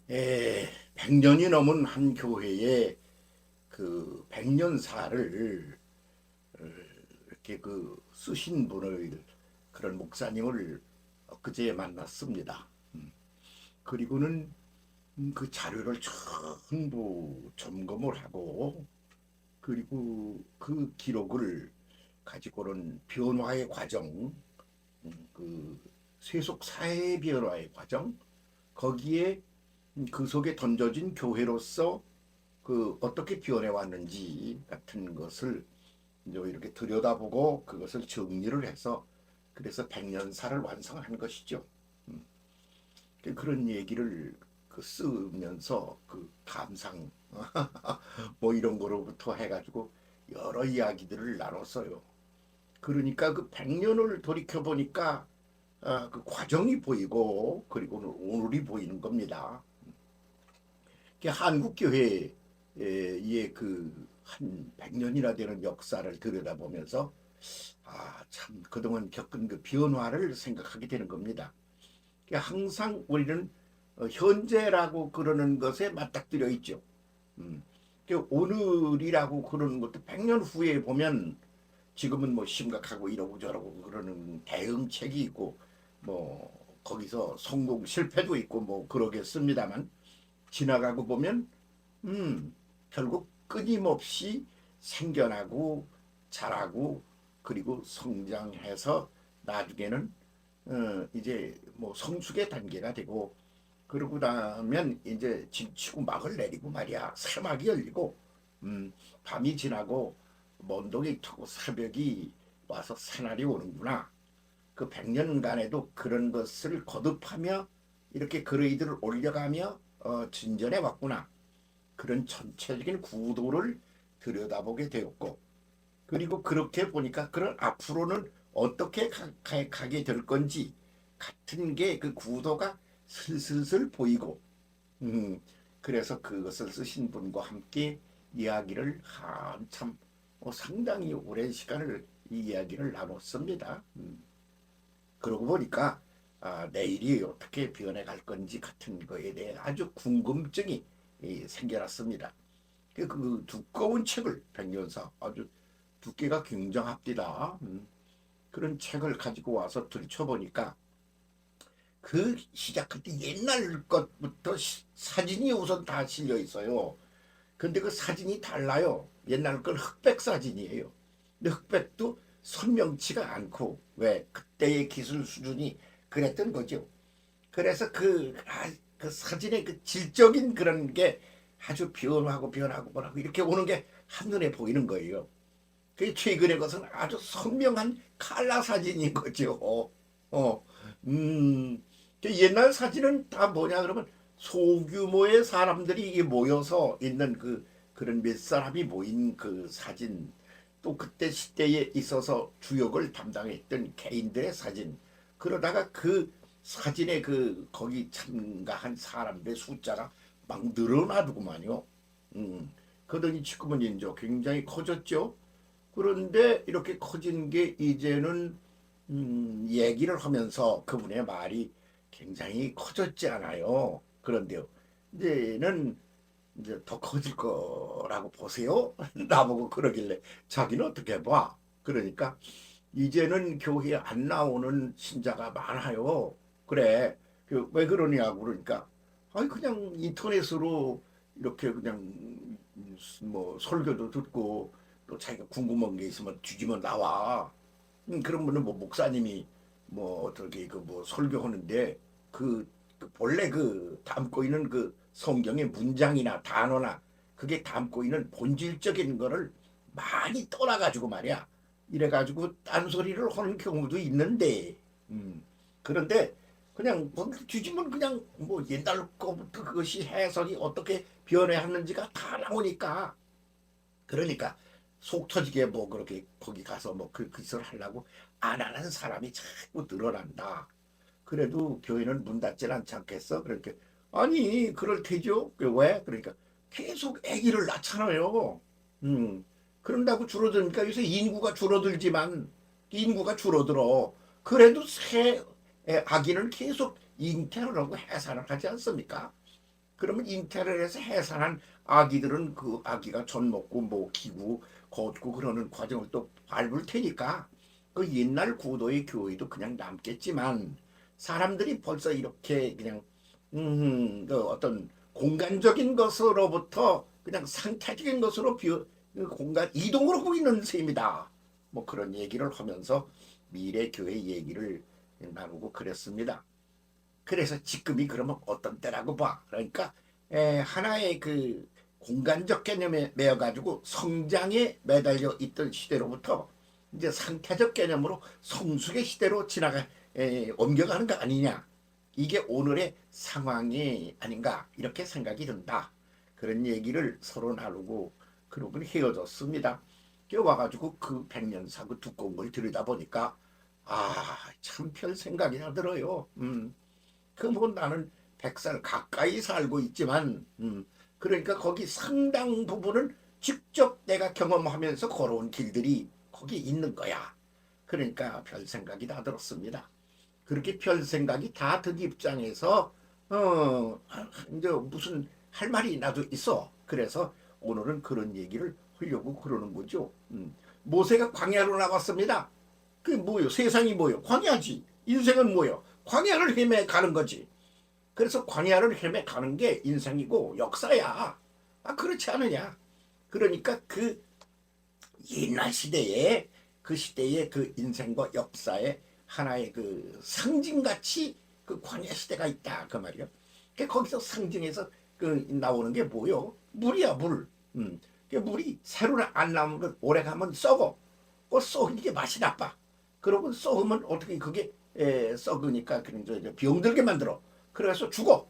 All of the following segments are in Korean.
100년이 넘은 한 교회의 그 백년사를 이렇게 그 쓰신 분을 그런 목사님을 엊그제 만났습니다. 그리고는 그 자료를 전부 점검을 하고 그리고 그 기록을 가지고는 변화의 과정, 그 세속 사회 변화의 과정, 거기에 그 속에 던져진 교회로서 그 어떻게 변해 왔는지 같은 것을 이제 이렇게 들여다보고 그것을 정리를 해서 그래서 백년사를 완성한 것이죠. 음, 그런 얘기를 그 쓰면서 그 감상 뭐 이런 거로부터 해가지고 여러 이야기들을 나눴어요. 그러니까 그 백년을 돌이켜 보니까 그 과정이 보이고 그리고는 오늘이 보이는 겁니다. 한국 교회의 그한 100년이나 되는 역사를 들여다보면서 참 그동안 겪은 그 변화를 생각하게 되는 겁니다. 항상 우리는 현재라고 그러는 것에 맞닥뜨려 있죠. 음. 오늘이라고 그러는 것도 100년 후에 보면 지금은 뭐 심각하고 이러고 저러고 그러는 대응책이 있고 뭐 거기서 성공 실패도 있고 뭐 그러겠습니다만 지나가고 보면 결국 끊임없이 생겨나고 자라고 그리고 성장해서 나중에는 이제 뭐 성숙의 단계가 되고 그러고 나면 이제 짐치고 막을 내리고 말이야 사막이 열리고 밤이 지나고 먼동이 트고 새벽이 와서 새날이 오는구나. 그 100년간에도 그런 것을 거듭하며 이렇게 그레이드를 올려가며 진전해 왔구나. 그런 전체적인 구도를 들여다보게 되었고 그리고 그렇게 보니까 그런 앞으로는 어떻게 가게 될 건지 같은 게 그 구도가 슬슬슬 보이고 음, 그래서 그것을 쓰신 분과 함께 이야기를 한참 상당히 오랜 시간을 이 이야기를 나눴습니다. 그러고 보니까 내일이 어떻게 변해갈 건지 같은 거에 대해 아주 궁금증이 생겨났습니다. 그 두꺼운 책을 백년사 아주 두께가 굉장합니다. 그런 책을 가지고 와서 들춰보니까 그 시작할 때 옛날 것부터 사진이 우선 다 실려 있어요. 근데 그 사진이 달라요. 옛날 건 흑백 사진이에요. 근데 흑백도 선명치가 않고 왜 그때의 기술 수준이 그랬던 거죠. 그래서 그 사진의 그 질적인 그런 게 아주 변하고 변하고 변하고 이렇게 오는 게 한눈에 보이는 거예요. 그 최근의 것은 아주 선명한 칼라 사진인 거죠. 어, 음, 그 옛날 사진은 다 뭐냐 그러면 소규모의 사람들이 모여서 있는 그런 몇 사람이 모인 그 사진, 또 그때 시대에 있어서 주역을 담당했던 개인들의 사진, 그러다가 그 사진에 거기 참가한 사람들의 숫자가 막 늘어나더구만요. 그러더니 지금은 이제 굉장히 커졌죠. 그런데 이렇게 커진 게 이제는 얘기를 하면서 그분의 말이 굉장히 커졌지 않아요. 그런데요. 이제는 이제 더 커질 거라고 보세요. 나보고 그러길래 자기는 어떻게 봐? 그러니까 이제는 교회에 안 나오는 신자가 많아요. 그래. 왜 그러냐고 그러니까 아니 그냥 인터넷으로 이렇게 그냥 뭐 설교도 듣고 또 자기가 궁금한 게 있으면 뒤지면 나와. 그러면은 뭐 목사님이 뭐 어떻게 그 뭐 설교하는데 그 본래 그 담고 있는 그 성경의 문장이나 단어나 그게 담고 있는 본질적인 거를 많이 떠나가지고 말이야. 이래가지고 딴소리를 하는 경우도 있는데, 그런데 그냥 뭐 뒤지면 그냥 뭐 옛날 거부터 그것이 해석이 어떻게 변해왔는지가 다 나오니까 그러니까 속 터지게 뭐 그렇게 거기 가서 뭐 그 짓을 하려고 안 하는 사람이 자꾸 늘어난다. 그래도 교회는 문 닫질 않지 않겠어? 그렇게 아니 그럴 테죠. 왜? 그러니까 계속 아기를 낳잖아요. 음 그런다고 줄어드니까 요새 인구가 줄어들지만 인구가 줄어들어. 그래도 새 아기는 계속 잉태를 하고 해산을 하지 않습니까? 그러면 잉태를 해서 해산한 아기들은 그 아기가 젖 먹고 뭐 기고 걷고 그러는 과정을 또 밟을 테니까 그 옛날 구도의 교회도 그냥 남겠지만 사람들이 벌써 이렇게 그냥 그 어떤 공간적인 것으로부터 그냥 상태적인 것으로 그 공간 이동을 하고 있는 셈이다. 뭐 그런 얘기를 하면서 미래 교회 얘기를 나누고 그랬습니다. 그래서 지금이 그러면 어떤 때라고 봐. 그러니까 하나의 그 공간적 개념에 매여 가지고 성장에 매달려 있던 시대로부터 이제 상태적 개념으로 성숙의 시대로 옮겨가는 거 아니냐. 이게 오늘의 상황이 아닌가 이렇게 생각이 든다. 그런 얘기를 서로 나누고 그러고는 헤어졌습니다. 와가지고 그 백년사 그 두꺼운 걸 들여다보니까 참 별 생각이 나더라요. 그 뭐 나는 100살 가까이 살고 있지만 그러니까 거기 상당 부분은 직접 내가 경험하면서 걸어온 길들이 거기 있는 거야. 그러니까 별 생각이 다 들었습니다. 그렇게 별 생각이 다 든 입장에서 이제 무슨 할 말이 나도 있어. 그래서 오늘은 그런 얘기를 하려고 그러는 거죠. 모세가 광야로 나왔습니다. 그게 뭐요? 세상이 뭐요? 광야지. 인생은 뭐요? 광야를 헤매 가는 거지. 그래서 광야를 헤매 가는 게 인생이고 역사야. 그렇지 않느냐? 그러니까 그 옛날 시대에 그 시대의 그 인생과 역사의 하나의 그 상징같이 그 광야 시대가 있다 그 말이야. 거기서 상징해서 그 나오는 게 뭐요? 물이야 물. 그 물이 새로 안 나오는 건 오래 가면 썩어. 썩은 게 맛이 나빠. 그러고 썩으면 어떻게 그게 썩으니까 그냥 병들게 만들어. 그래서 죽어.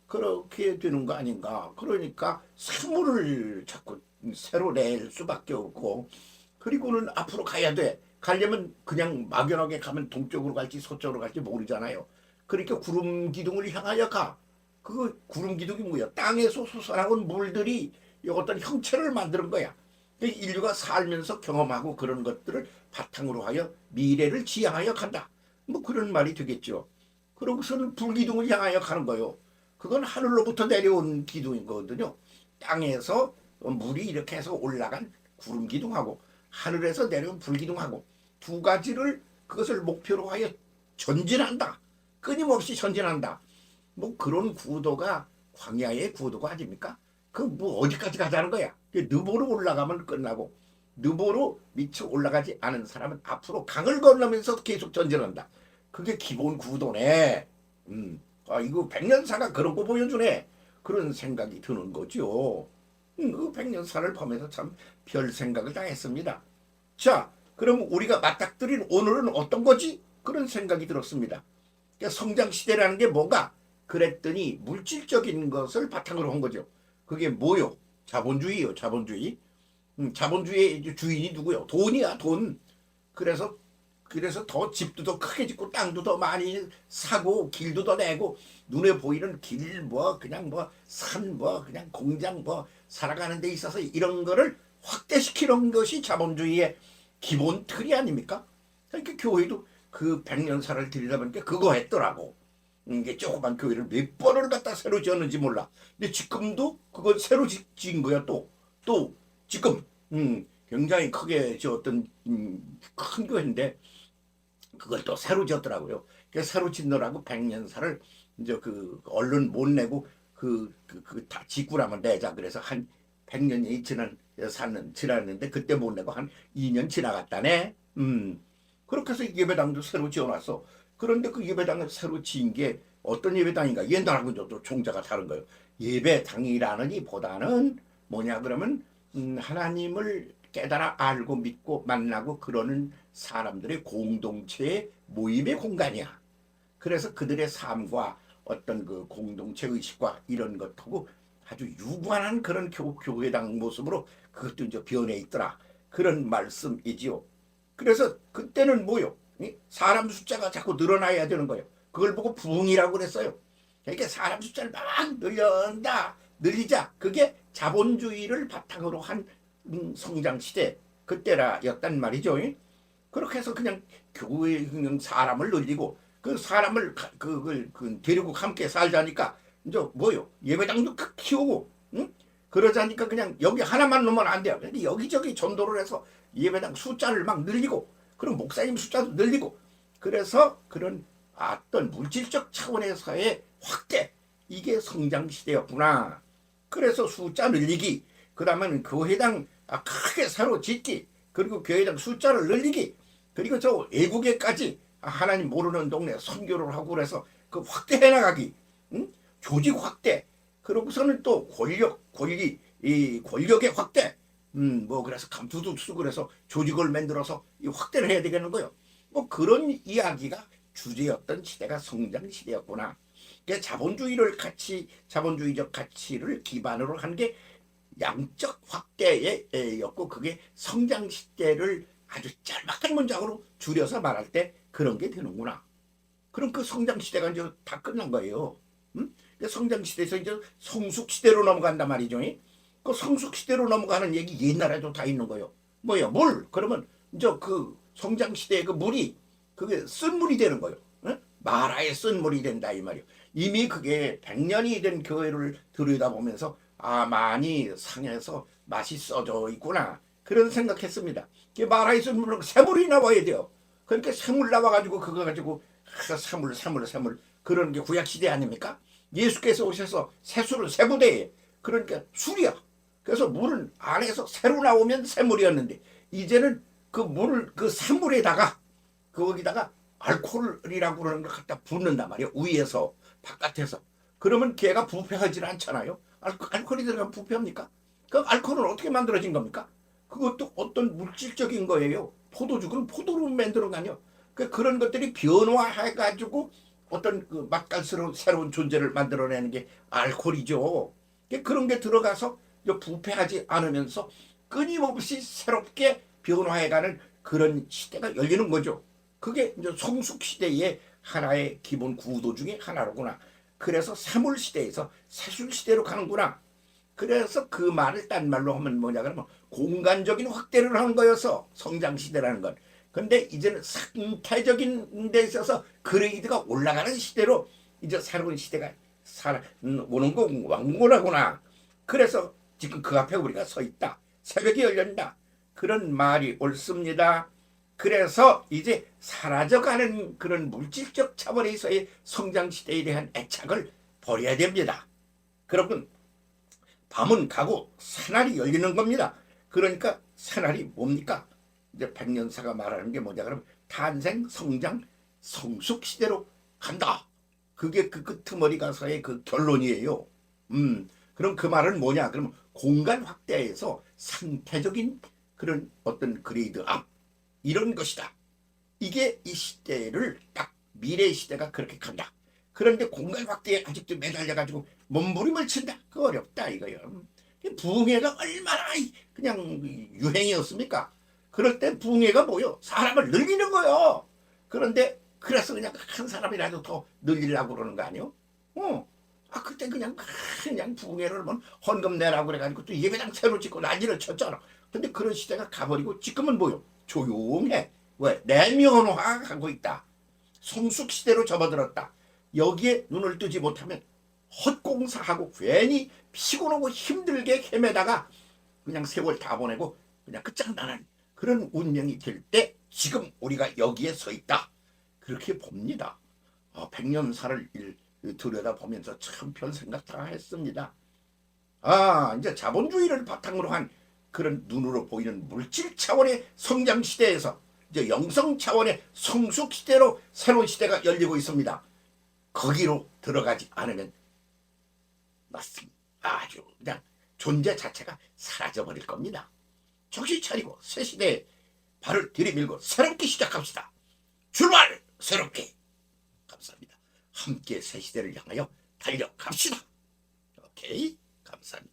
그렇게 되는 거 아닌가. 그러니까 새물을 자꾸 새로 낼 수밖에 없고 그리고는 앞으로 가야 돼. 가려면 그냥 막연하게 가면 동쪽으로 갈지 서쪽으로 갈지 모르잖아요. 그러니까 구름 기둥을 향하여 가. 그 구름 기둥이 뭐야? 땅에서 솟아나온 물들이 어떤 형체를 만드는 거야. 인류가 살면서 경험하고 그런 것들을 바탕으로 하여 미래를 지향하여 간다. 뭐 그런 말이 되겠죠. 그러고서는 불기둥을 향하여 가는 거요. 그건 하늘로부터 내려온 기둥이거든요. 땅에서 물이 이렇게 해서 올라간 구름 기둥하고 하늘에서 내려온 불기둥하고 두 가지를 그것을 목표로 하여 전진한다. 끊임없이 전진한다. 뭐 그런 구도가 광야의 구도가 아닙니까? 그 뭐 어디까지 가자는 거야? 느보로 올라가면 끝나고 느보로 미쳐 올라가지 않은 사람은 앞으로 강을 건너면서 계속 전진한다. 그게 기본 구도네. 이거 백년사가 그런 거 보여주네. 그런 생각이 드는 거죠. 그 백년사를 보면서 참 별 생각을 다 했습니다. 자, 그럼 우리가 맞닥뜨린 오늘은 어떤 거지? 그런 생각이 들었습니다. 그러니까 성장 시대라는 게 뭔가? 그랬더니 물질적인 것을 바탕으로 한 거죠. 그게 뭐요? 자본주의요, 자본주의. 자본주의의 주인이 누구요? 돈이야, 돈. 그래서 더 집도 더 크게 짓고 땅도 더 많이 사고 길도 더 내고 눈에 보이는 길 뭐 그냥 뭐 산 뭐 그냥 공장 뭐 살아가는 데 있어서 이런 거를 확대시키는 것이 자본주의의 기본 틀이 아닙니까? 그러니까 교회도 그 백년사를 들여다보니까 그거 했더라고. 이게 조그만 교회를 몇 번을 갖다 새로 지었는지 몰라. 근데 지금도 그걸 새로 지은 거야 또 지금 굉장히 크게 지었던 큰 교회인데 그걸 또 새로 지었더라고요. 그 새로 짓느라고 백년사를 이제 그 얼른 못 내고 다 짓고 나면 내자 그래서 한 100년이 지났는데 그때 못 내고 한 2년 지나갔다네. 그렇게 해서 예배당도 새로 지어놨어. 그런데 그 예배당을 새로 지은 게 어떤 예배당인가? 옛날하고는 또 종자가 다른 거예요. 예배당이라는 이보다는 뭐냐 그러면 하나님을 깨달아 알고 믿고 만나고 그러는 사람들의 공동체의 모임의 공간이야. 그래서 그들의 삶과 어떤 그 공동체 의식과 이런 것하고 아주 유관한 그런 교회당 모습으로 그것도 이제 변해 있더라. 그런 말씀이지요. 그래서 그때는 뭐요? 사람 숫자가 자꾸 늘어나야 되는 거예요. 그걸 보고 부흥이라고 그랬어요. 그러니까 사람 숫자를 막 늘리자. 그게 자본주의를 바탕으로 한 성장 시대 그때라였단 말이죠. 그렇게 해서 그냥 교회에 그냥 사람을 늘리고 그 사람을 그걸 데리고 함께 살자니까 이제 뭐요? 예배당도 키우고, 응? 그러자니까 그냥 여기 하나만 놓으면 안 돼요. 근데 여기저기 전도를 해서 예배당 숫자를 막 늘리고, 그럼 목사님 숫자도 늘리고, 그래서 그런 어떤 물질적 차원에서의 확대, 이게 성장 시대였구나. 그래서 숫자 늘리기, 그 다음에는 교회당 크게 새로 짓기, 그리고 교회당 숫자를 늘리기, 그리고 저 외국에까지 하나님 모르는 동네 선교를 하고 그래서 그 확대해 나가기, 응? 조직 확대, 그러고서는 또 권리, 이 권력의 확대, 뭐 그래서 감투도 쓰고 그래서 조직을 만들어서 이 확대를 해야 되겠는 거요. 뭐 그런 이야기가 주제였던 시대가 성장 시대였구나. 그러니까 자본주의적 가치를 기반으로 한 게 양적 확대였고, 그게 성장 시대를 아주 짤막한 문장으로 줄여서 말할 때 그런 게 되는구나. 그럼 그 성장 시대가 이제 다 끝난 거예요. 응? 성장 시대에서 이제 성숙 시대로 넘어간단 말이죠. 그 성숙 시대로 넘어가는 얘기 옛날에도 다 있는 거예요. 뭐야, 물? 그러면 이제 그 성장 시대의 그 물이 그게 쓴 물이 되는 거예요. 응? 마라의 쓴 물이 된다 이 말이에요. 이미 그게 100년이 된 교회를 들여다보면서 많이 상해서 맛이 써져 있구나, 그런 생각했습니다. 마라의 쓴 물은 새물이 나와야 돼요. 그러니까 새물 나와가지고 그거 가지고 새물 그런 게 구약시대 아닙니까? 예수께서 오셔서 새술을 새부대에, 그러니까 술이야. 그래서 물은 안에서 새로 나오면 새물이었는데, 이제는 그 물을 그 새물에다가 거기다가 알코올이라고 그러는 걸 갖다 붓는단 말이에요. 위에서 바깥에서. 그러면 걔가 부패하지 않잖아요. 알코올이 들어가면 부패합니까? 그 알코올은 어떻게 만들어진 겁니까? 그것도 어떤 물질적인 거예요. 포도주는 포도로 만드는 거 아니에요. 그런 것들이 변화해가지고 어떤 그 맛깔스러운 새로운 존재를 만들어내는 게 알코올이죠. 그런 게 들어가서 부패하지 않으면서 끊임없이 새롭게 변화해가는 그런 시대가 열리는 거죠. 그게 이제 성숙 시대의 하나의 기본 구도 중에 하나로구나. 그래서 새물 시대에서 새술 시대로 가는구나. 그래서 그 말을 딴 말로 하면 뭐냐 그러면 공간적인 확대를 하는 거여서 성장 시대라는 건. 근데 이제는 상태적인 데 있어서 그레이드가 올라가는 시대로 이제 새로운 시대가 오는 거 왕고라구나. 그래서 지금 그 앞에 우리가 서 있다. 새벽이 열린다. 그런 말이 옳습니다. 그래서 이제 사라져가는 그런 물질적 차원에서의 성장 시대에 대한 애착을 버려야 됩니다. 그러면 밤은 가고 새날이 열리는 겁니다. 그러니까 새날이 뭡니까? 이제 백년사가 말하는 게 뭐냐 그러면 탄생, 성장, 성숙 시대로 간다. 그게 그 끄트머리 가서의 그 결론이에요. 그럼 그 말은 뭐냐? 그러면 공간 확대에서 상태적인 그런 어떤 그레이드 업, 이런 것이다. 이게 이 시대를 딱 미래 시대가 그렇게 간다. 그런데 공간 확대에 아직도 매달려가지고 몸부림을 친다. 그 어렵다 이거요. 부흥회가 얼마나 그냥 유행이었습니까? 그럴 때 부흥회가 뭐요? 사람을 늘리는 거요. 그런데 그래서 그냥 한 사람이라도 더 늘리려고 그러는 거 아니요? 그때 그냥 부흥회를 뭐 헌금 내라고 그래가지고 또 예배당 새로 짓고 난리를 쳤잖아. 근데 그런 시대가 가버리고 지금은 뭐요? 조용해. 왜? 내면화하고 있다. 성숙 시대로 접어들었다. 여기에 눈을 뜨지 못하면 헛공사하고 괜히 피곤하고 힘들게 헤매다가 그냥 세월 다 보내고 그냥 끝장나는 그런 운명이 될 때 지금 우리가 여기에 서 있다. 그렇게 봅니다. 백년사를 들여다보면서 참 별 생각 다 했습니다. 이제 자본주의를 바탕으로 한 그런 눈으로 보이는 물질 차원의 성장 시대에서 이제 영성 차원의 성숙 시대로 새로운 시대가 열리고 있습니다. 거기로 들어가지 않으면 맞습니다. 아주 그냥 존재 자체가 사라져버릴 겁니다. 정신 차리고 새 시대에 발을 들이밀고 새롭게 시작합시다. 출발! 새롭게! 감사합니다. 함께 새 시대를 향하여 달려갑시다. 오케이? 감사합니다.